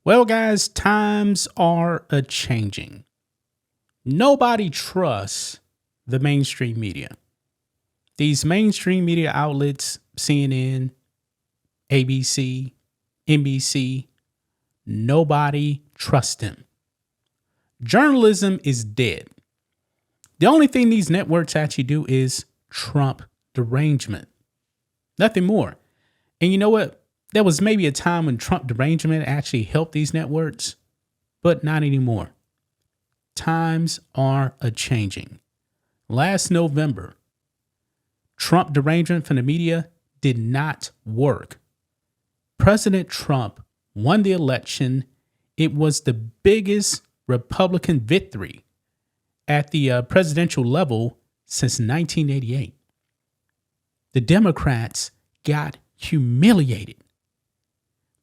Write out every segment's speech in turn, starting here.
Well, guys, times are a changing. Nobody trusts the mainstream media. These mainstream media outlets, CNN, ABC, NBC, nobody trusts them. Journalism is dead. The only thing these networks actually do is Trump derangement. Nothing more. And you know what? There was maybe a time when Trump derangement actually helped these networks, but not anymore. Times are a changing. Last November, Trump derangement from the media did not work. President Trump won the election. It was the biggest Republican victory at the presidential level since 1988. The Democrats got humiliated.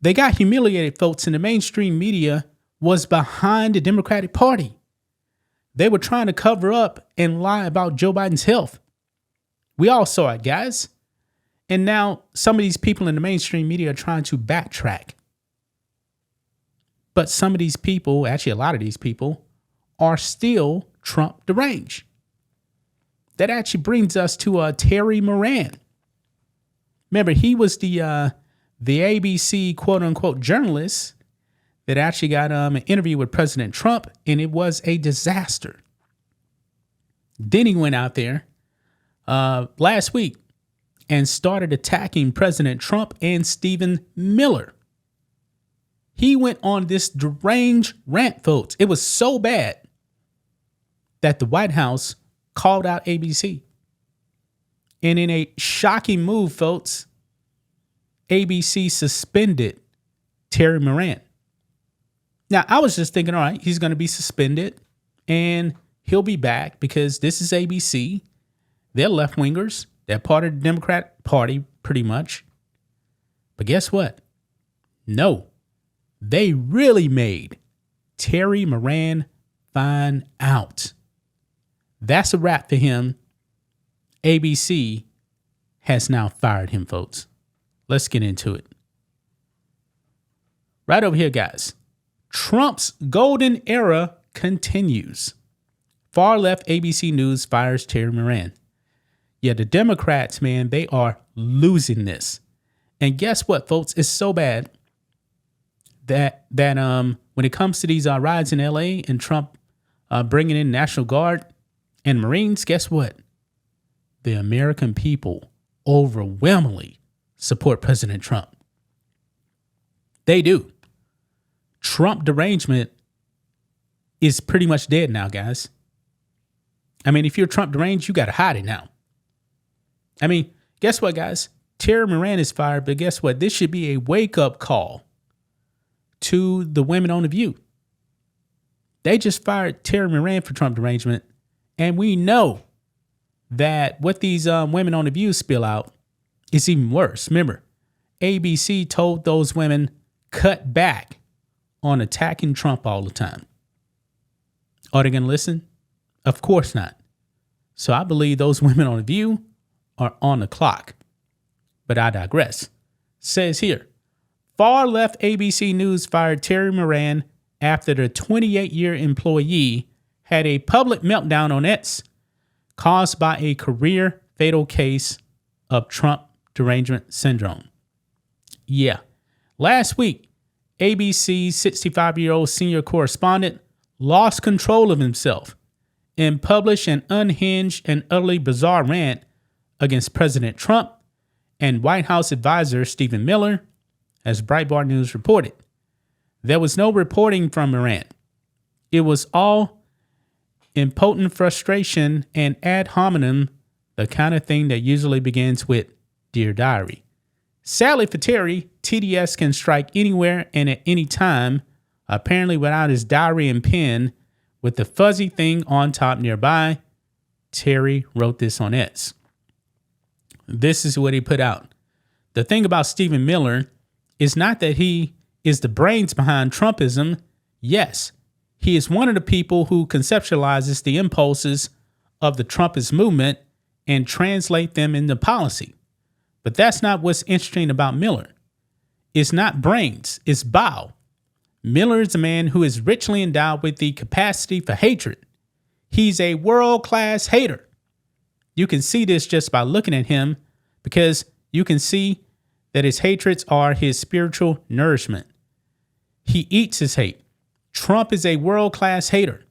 They got humiliated, folks, and the mainstream media was behind the Democratic Party. They were trying to cover up and lie about Joe Biden's health. We all saw it, guys. And now some of these people in the mainstream media are trying to backtrack. But some of these people, actually a lot of these people, are still Trump deranged. That actually brings us to Terry Moran. Remember, he was the ABC quote unquote journalist that actually got an interview with President Trump, and it was a disaster. Then he went out there last week and started attacking President Trump and Stephen Miller. He went on this deranged rant, folks. It was so bad that the White House called out ABC. And in a shocking move, folks, ABC suspended Terry Moran. Now, I was just thinking, all right, he's going to be suspended and he'll be back because this is ABC. They're left-wingers. They're part of the Democrat Party, pretty much. But guess what? No, they really made Terry Moran find out. That's a wrap for him. ABC has now fired him, folks. Let's get into it. Right over here, guys. Trump's golden era continues. Far left ABC News fires Terry Moran. Yeah, the Democrats, man, they are losing this. And guess what, folks? It's so bad that when it comes to these riots in LA and Trump bringing in National Guard and Marines, guess what? The American people overwhelmingly support President Trump. They do. Trump derangement is pretty much dead now, guys. I mean, if you're Trump deranged, you got to hide it now. I mean, guess what, guys? Terry Moran is fired, but guess what? This should be a wake-up call to the women on The View. They just fired Terry Moran for Trump derangement, and we know that what these women on The View spill out is even worse. Remember, ABC told those women cut back on attacking Trump all the time. Are they going to listen? Of course not. So I believe those women on The View are on the clock. But I digress. Says here, far left ABC News fired Terry Moran after the 28-year employee had a public meltdown on X caused by a career fatal case of Trump derangement syndrome. Yeah. Last week, ABC's 65-year-old senior correspondent lost control of himself and published an unhinged and utterly bizarre rant against President Trump and White House advisor Stephen Miller, as Breitbart News reported. There was no reporting from Moran. It was all impotent frustration and ad hominem, the kind of thing that usually begins with Dear Diary. Sadly for Terry, TDS can strike anywhere and at any time, apparently without his diary and pen, with the fuzzy thing on top nearby. Terry wrote this on X. This is what he put out. The thing about Stephen Miller is not that he is the brains behind Trumpism. Yes, he is one of the people who conceptualizes the impulses of the Trumpist movement and translate them into policy. But that's not what's interesting about Miller. It's not brains, it's bile. Miller is a man who is richly endowed with the capacity for hatred. He's a world-class hater. You can see this just by looking at him, because you can see that his hatreds are his spiritual nourishment. He eats his hate. Trump is a world-class hater,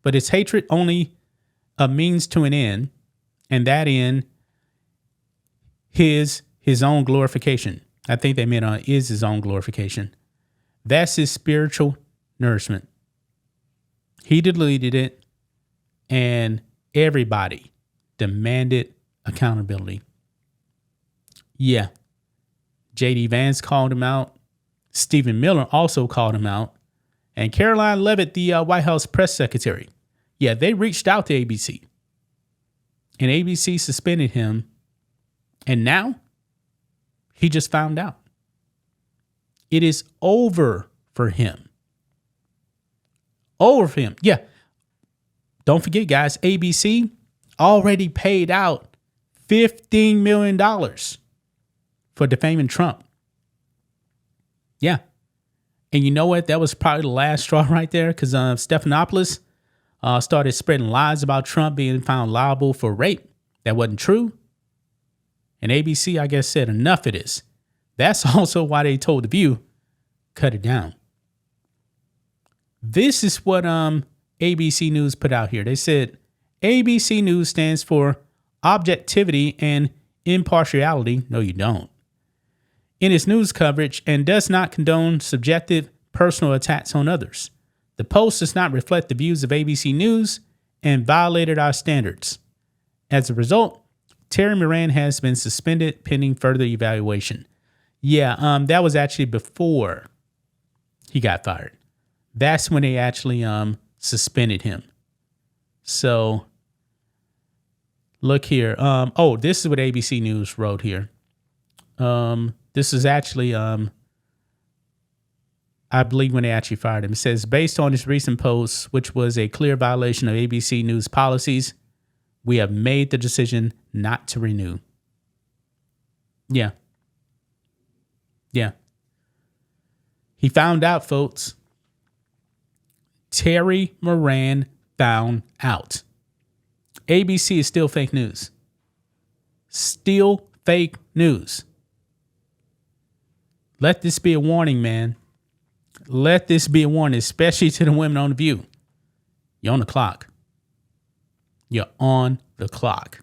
but his hatred only a means to an end, and that end is his own glorification. I think they meant is his own glorification. That's his spiritual nourishment. He deleted it, and everybody demanded accountability. Yeah. J.D. Vance called him out. Stephen Miller also called him out. And Caroline Leavitt, the White House press secretary. Yeah, they reached out to ABC. And ABC suspended him. And now he just found out. It is over for him. Over for him. Yeah. Don't forget, guys, ABC already paid out $15 million for defaming Trump. Yeah. And you know what? That was probably the last straw right there, because Stephanopoulos started spreading lies about Trump being found liable for rape. That wasn't true. And ABC, I guess, said enough of this. That's also why they told The View, cut it down. This is what ABC News put out here. They said ABC News stands for objectivity and impartiality. No, you don't. In its news coverage, and does not condone subjective personal attacks on others. The Post does not reflect the views of ABC News and violated our standards. As a result, Terry Moran has been suspended pending further evaluation. Yeah, that was actually before he got fired. That's when they actually suspended him. So look here. This is what ABC News wrote here. This is actually, I believe, when they actually fired him. It says, based on his recent post, which was a clear violation of ABC News policies, we have made the decision not to renew. Yeah. Yeah. He found out, folks. Terry Moran found out. ABC is still fake news. Still fake news. Let this be a warning, man. Let this be a warning, especially to the women on The View. You're on the clock. You're on the clock.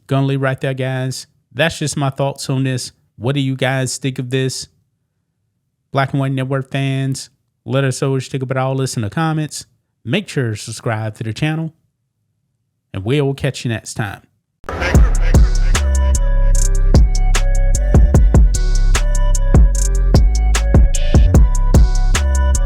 Gonna leave right there, guys. That's just my thoughts on this. What do you guys think of this? Black and White Network fans, let us know what you think about all this in the comments. Make sure to subscribe to the channel, and we will catch you next time.